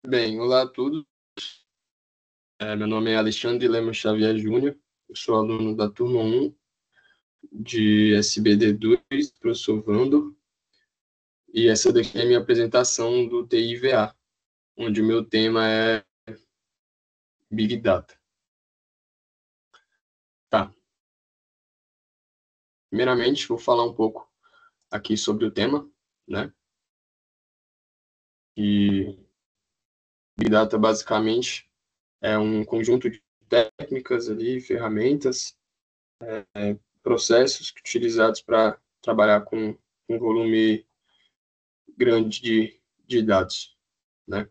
Bem, olá a todos. Meu nome é Alexandre Lemos Xavier Júnior. Eu sou aluno da turma 1 de SBD2, professor Vandor. E essa daqui é a minha apresentação do TIVA, onde o meu tema é Big Data. Tá. Primeiramente, vou falar um pouco aqui sobre o tema, né? E Big Data, basicamente, é um conjunto de técnicas ali, ferramentas, processos utilizados para trabalhar com um volume grande de dados, né?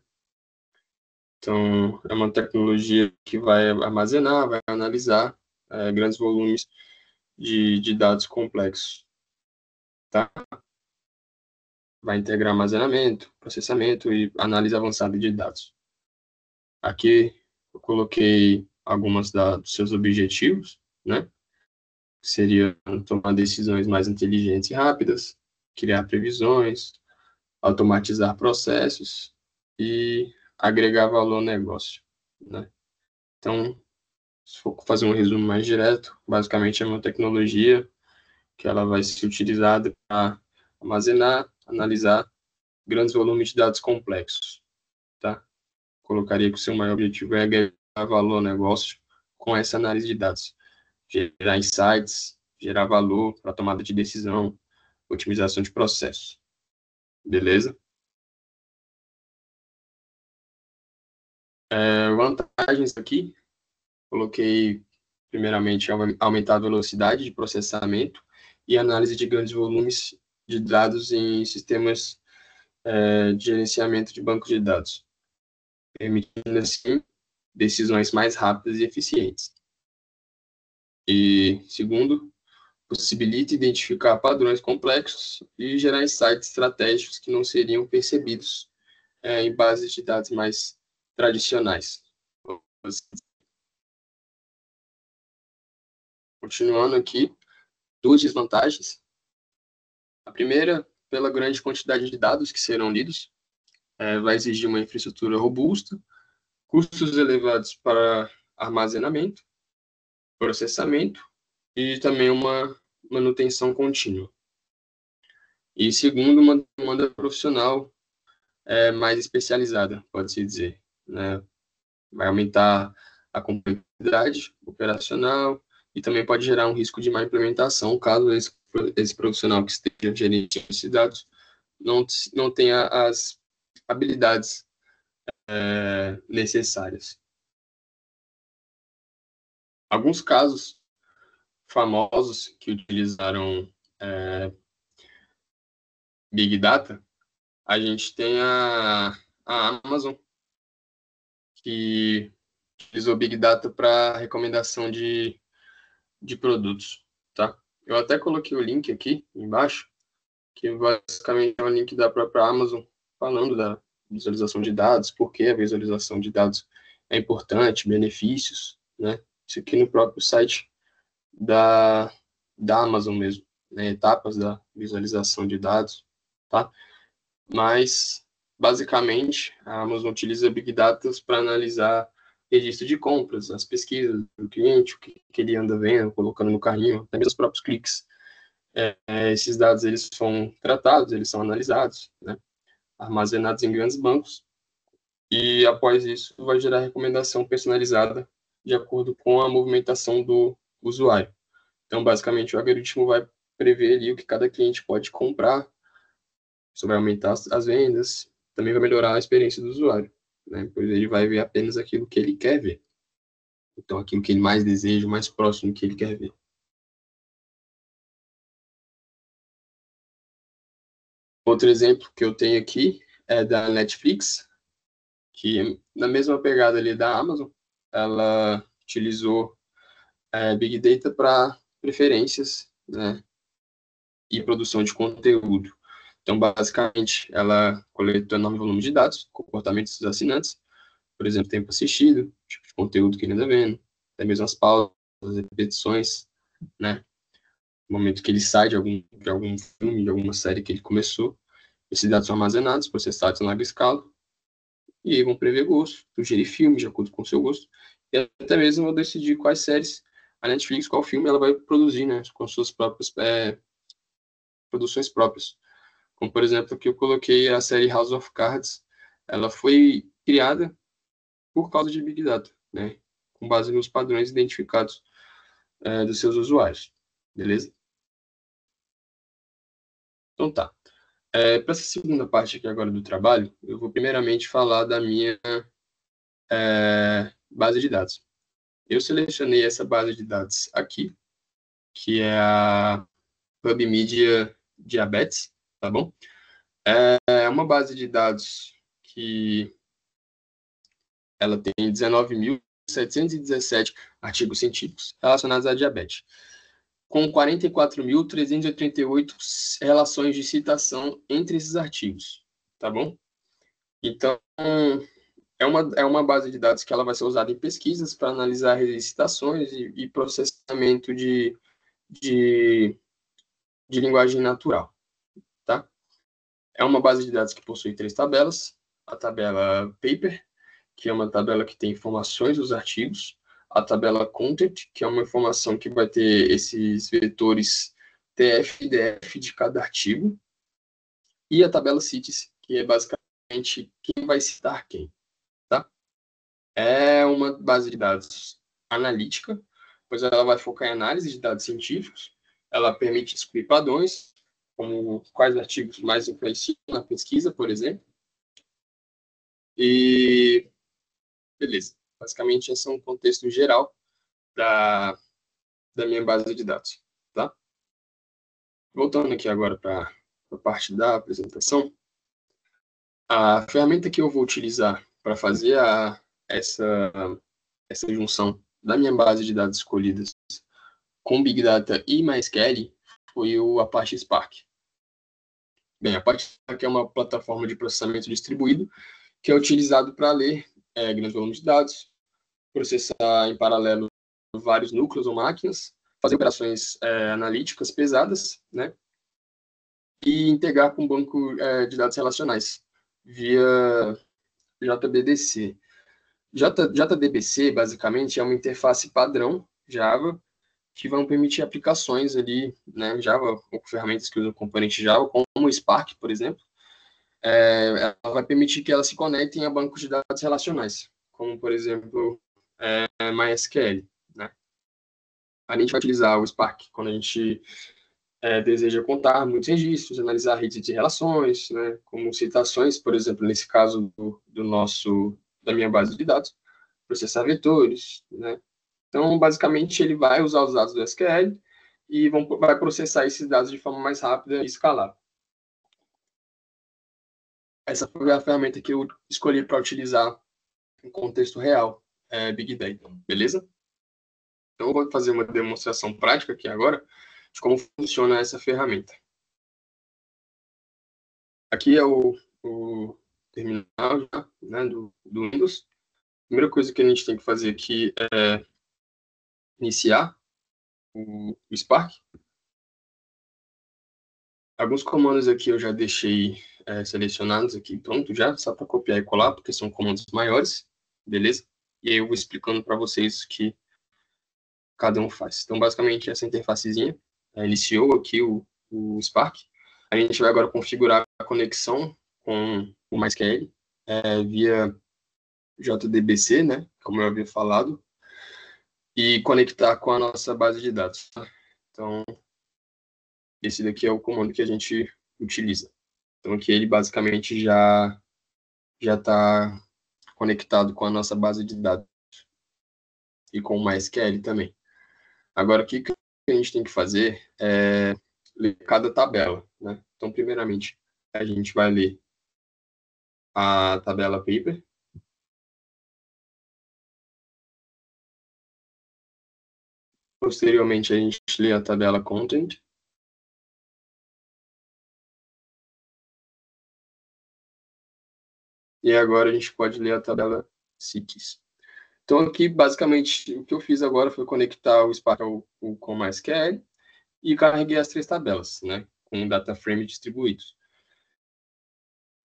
Então, é uma tecnologia que vai armazenar, vai analisar grandes volumes de dados complexos, tá? Vai integrar armazenamento, processamento e análise avançada de dados. Aqui eu coloquei algumas dos seus objetivos, né? Seria tomar decisões mais inteligentes e rápidas, criar previsões, automatizar processos e agregar valor ao negócio, né? Então, se for fazer um resumo mais direto, basicamente é uma tecnologia que ela vai ser utilizada para armazenar, analisar grandes volumes de dados complexos, tá? Colocaria que o seu maior objetivo é agregar valor ao negócio com essa análise de dados, gerar insights, gerar valor para tomada de decisão, otimização de processo, beleza? Vantagens aqui, coloquei primeiramente aumentar a velocidade de processamento e análise de grandes volumes de dados em sistemas de gerenciamento de bancos de dados, permitindo assim decisões mais rápidas e eficientes. E segundo, possibilita identificar padrões complexos e gerar insights estratégicos que não seriam percebidos em bases de dados mais tradicionais. Continuando aqui, duas desvantagens. A primeira, pela grande quantidade de dados que serão lidos, vai exigir uma infraestrutura robusta, custos elevados para armazenamento, processamento e também uma manutenção contínua. E segundo, uma demanda profissional mais especializada, pode-se dizer, né? Vai aumentar a complexidade operacional e também pode gerar um risco de má implementação caso esse profissional que esteja gerenciando esses dados não tenha as habilidades necessárias. Alguns casos famosos que utilizaram Big Data, a gente tem a Amazon, que utilizou Big Data para recomendação de produtos, tá? Eu até coloquei o link aqui embaixo, que basicamente é um link da própria Amazon, falando da visualização de dados, por que a visualização de dados é importante, benefícios, né? Isso aqui no próprio site da Amazon mesmo, né? Etapas da visualização de dados, tá? Mas, basicamente, a Amazon utiliza Big Data para analisar registro de compras, as pesquisas do cliente, o que ele anda vendo, colocando no carrinho, até mesmo os próprios cliques. Esses dados eles são tratados, eles são analisados, né? Armazenados em grandes bancos, e após isso vai gerar recomendação personalizada de acordo com a movimentação do usuário. Então, basicamente, o algoritmo vai prever ali o que cada cliente pode comprar, isso vai aumentar as vendas, também vai melhorar a experiência do usuário, né? Pois ele vai ver apenas aquilo que ele quer ver. Então, aquilo que ele mais deseja, o mais próximo do que ele quer ver. Outro exemplo que eu tenho aqui é da Netflix, que na mesma pegada ali da Amazon, ela utilizou Big Data para preferências, né, e produção de conteúdo. Então, basicamente, ela coletou enorme volume de dados, comportamentos dos assinantes, por exemplo, tempo assistido, tipo de conteúdo que ele anda vendo, até mesmo as pausas, as repetições, né? No momento que ele sai de algum filme, de alguma série que ele começou, esses dados são armazenados, processados em larga escala, e aí vão prever gostos, sugerir filmes de acordo com o seu gosto, e até mesmo vou decidir quais séries a Netflix, qual filme ela vai produzir, né, com suas próprias produções próprias. Como, por exemplo, aqui eu coloquei a série House of Cards, ela foi criada por causa de Big Data, né, com base nos padrões identificados dos seus usuários, beleza? Então tá. Para essa segunda parte aqui agora do trabalho, eu vou primeiramente falar da minha base de dados. Eu selecionei essa base de dados aqui, que é a PubMedia Diabetes, tá bom? É uma base de dados que ela tem 19.717 artigos científicos relacionados à diabetes, com 44.388 relações de citação entre esses artigos, tá bom? Então, é uma base de dados que ela vai ser usada em pesquisas para analisar citações e processamento de, de linguagem natural, tá? É uma base de dados que possui 3 tabelas. A tabela paper, que é uma tabela que tem informações dos artigos. A tabela content, que é uma informação que vai ter esses vetores TF e DF de cada artigo. E a tabela cites, que é basicamente quem vai citar quem, tá? É uma base de dados analítica, pois ela vai focar em análise de dados científicos. Ela permite descobrir padrões, como quais artigos mais influenciam na pesquisa, por exemplo. E beleza. Basicamente, esse é um contexto geral da, da minha base de dados, tá? Voltando aqui agora para a parte da apresentação, a ferramenta que eu vou utilizar para fazer essa junção da minha base de dados escolhidas com Big Data e MySQL foi o Apache Spark. Bem, a Apache Spark é uma plataforma de processamento distribuído que é utilizado para ler grandes volumes de dados, processar em paralelo vários núcleos ou máquinas, fazer operações analíticas pesadas, né? E integrar com um banco de dados relacionais via JBDC. JDBC, basicamente, é uma interface padrão Java que vão permitir aplicações ali, né, Java, ou ferramentas que usam componente Java, como o Spark, por exemplo. Ela vai permitir que elas se conectem a bancos de dados relacionais, como, por exemplo, MySQL, né? A gente vai utilizar o Spark quando a gente deseja contar muitos registros, analisar redes de relações, né, como citações, por exemplo, nesse caso da minha base de dados, processar vetores, né. Então, basicamente, ele vai usar os dados do SQL e vai processar esses dados de forma mais rápida e escalável. Essa foi a ferramenta que eu escolhi para utilizar em contexto real, Big Data, beleza? Então, eu vou fazer uma demonstração prática aqui agora de como funciona essa ferramenta. Aqui é o terminal já, né, do Windows. A primeira coisa que a gente tem que fazer aqui é iniciar o Spark. Alguns comandos aqui eu já deixei selecionados aqui, pronto já, só para copiar e colar, porque são comandos maiores, beleza? E aí eu vou explicando para vocês o que cada um faz. Então, basicamente, essa interfacezinha iniciou aqui o Spark. A gente vai agora configurar a conexão com o MySQL via JDBC, né, como eu havia falado, e conectar com a nossa base de dados. Tá? Então, esse daqui é o comando que a gente utiliza. Então, aqui ele basicamente já está conectado com a nossa base de dados e com o MySQL também. Agora, o que a gente tem que fazer é ler cada tabela, né? Então, primeiramente, a gente vai ler a tabela paper. Posteriormente, a gente lê a tabela content. E agora a gente pode ler a tabela cities. Então, aqui, basicamente, o que eu fiz agora foi conectar o Spark com o MySQL e carreguei as 3 tabelas, né, com data frame distribuídos.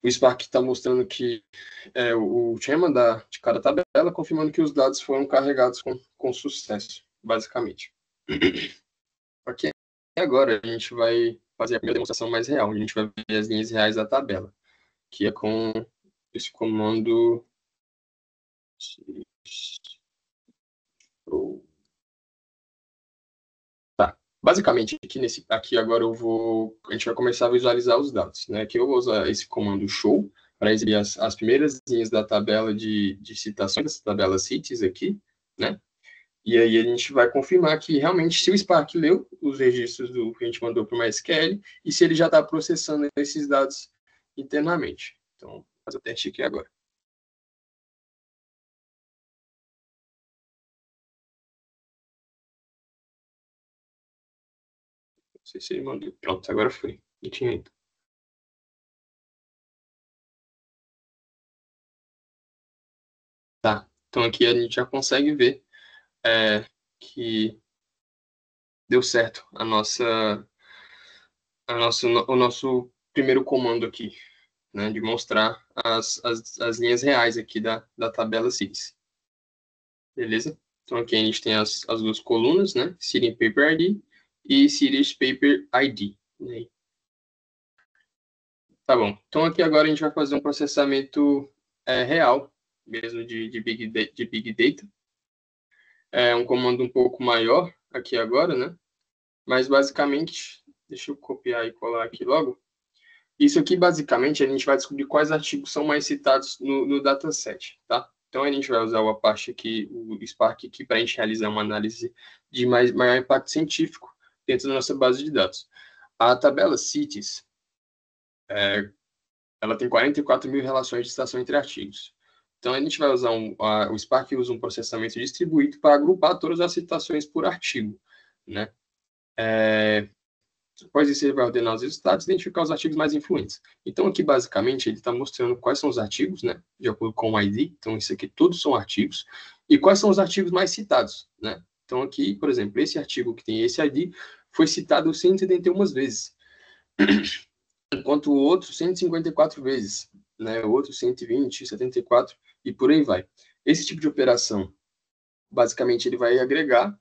o Spark está mostrando que o tema de cada tabela, confirmando que os dados foram carregados com sucesso, basicamente. Ok? E agora a gente vai fazer a primeira demonstração mais real. A gente vai ver as linhas reais da tabela, que é com esse comando. Tá. Basicamente, aqui agora a gente vai começar a visualizar os dados, né? Aqui eu vou usar esse comando show para exibir as primeiras linhas da tabela de citações, dessa tabela cities aqui, né? E aí a gente vai confirmar que realmente se o Spark leu os registros do que a gente mandou para o MySQL e se ele já está processando esses dados internamente. Então, vou fazer o teste aqui agora. Não sei se ele mandou. Pronto, agora foi. E tinha ido. Tá. Então aqui a gente já consegue ver que deu certo o nosso primeiro comando aqui, né, de mostrar as linhas reais aqui da tabela CIS. Beleza? Então aqui a gente tem as duas colunas, né, Serial Paper ID e Serial Paper ID. Né? Tá bom. Então aqui agora a gente vai fazer um processamento real, mesmo de Big Data. É um comando um pouco maior aqui agora, né? Mas basicamente, deixa eu copiar e colar aqui logo. Isso aqui, basicamente, a gente vai descobrir quais artigos são mais citados no dataset, tá? Então, a gente vai usar o Apache aqui, o Spark aqui, para a gente realizar uma análise de maior impacto científico dentro da nossa base de dados. A tabela CITES, ela tem 44 mil relações de citação entre artigos. Então, a gente vai usar o Spark usa um processamento distribuído para agrupar todas as citações por artigo, né? Após isso, ele vai ordenar os resultados e identificar os artigos mais influentes. Então, aqui, basicamente, ele está mostrando quais são os artigos, né, de acordo com o ID. Então, isso aqui todos são artigos. E quais são os artigos mais citados, né? Então, aqui, por exemplo, esse artigo que tem esse ID foi citado 171 vezes, enquanto o outro 154 vezes, né? O outro 120, 74 e por aí vai. Esse tipo de operação, basicamente, ele vai agregar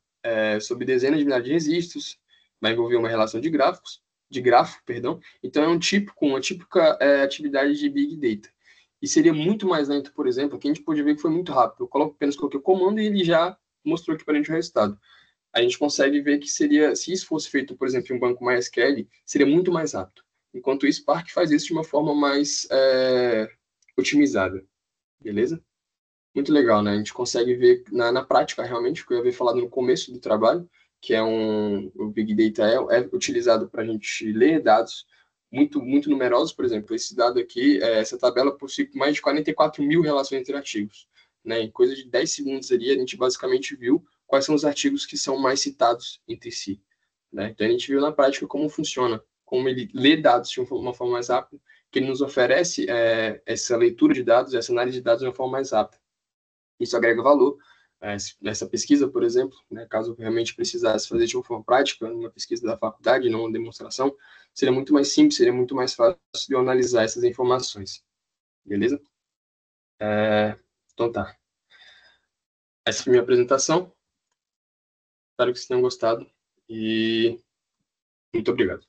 sobre dezenas de milhares de registros, vai envolver uma relação de grafo, perdão. Então, é um tipo com uma típica atividade de Big Data. E seria muito mais lento, por exemplo, aqui a gente pode ver que foi muito rápido. Eu apenas coloquei o comando e ele já mostrou aqui para a gente o resultado. A gente consegue ver que seria, se isso fosse feito, por exemplo, em um banco MySQL, seria muito mais rápido. Enquanto o Spark faz isso de uma forma mais otimizada. Beleza? Muito legal, né? A gente consegue ver na prática, realmente, o que eu havia falado no começo do trabalho, que o Big Data é utilizado para a gente ler dados muito numerosos. Por exemplo, esse dado aqui, essa tabela possui mais de 44 mil relações entre artigos. Né? Em coisa de 10 segundos ali, a gente basicamente viu quais são os artigos que são mais citados entre si. Né? Então, a gente viu na prática como funciona, como ele lê dados de uma forma mais rápida, que ele nos oferece essa leitura de dados, essa análise de dados de uma forma mais rápida. Isso agrega valor. Essa pesquisa, por exemplo, né, caso realmente precisasse fazer de uma forma prática, uma pesquisa da faculdade, não uma demonstração, seria muito mais simples, seria muito mais fácil de eu analisar essas informações. Beleza? Então tá. Essa foi a minha apresentação. Espero que vocês tenham gostado e muito obrigado.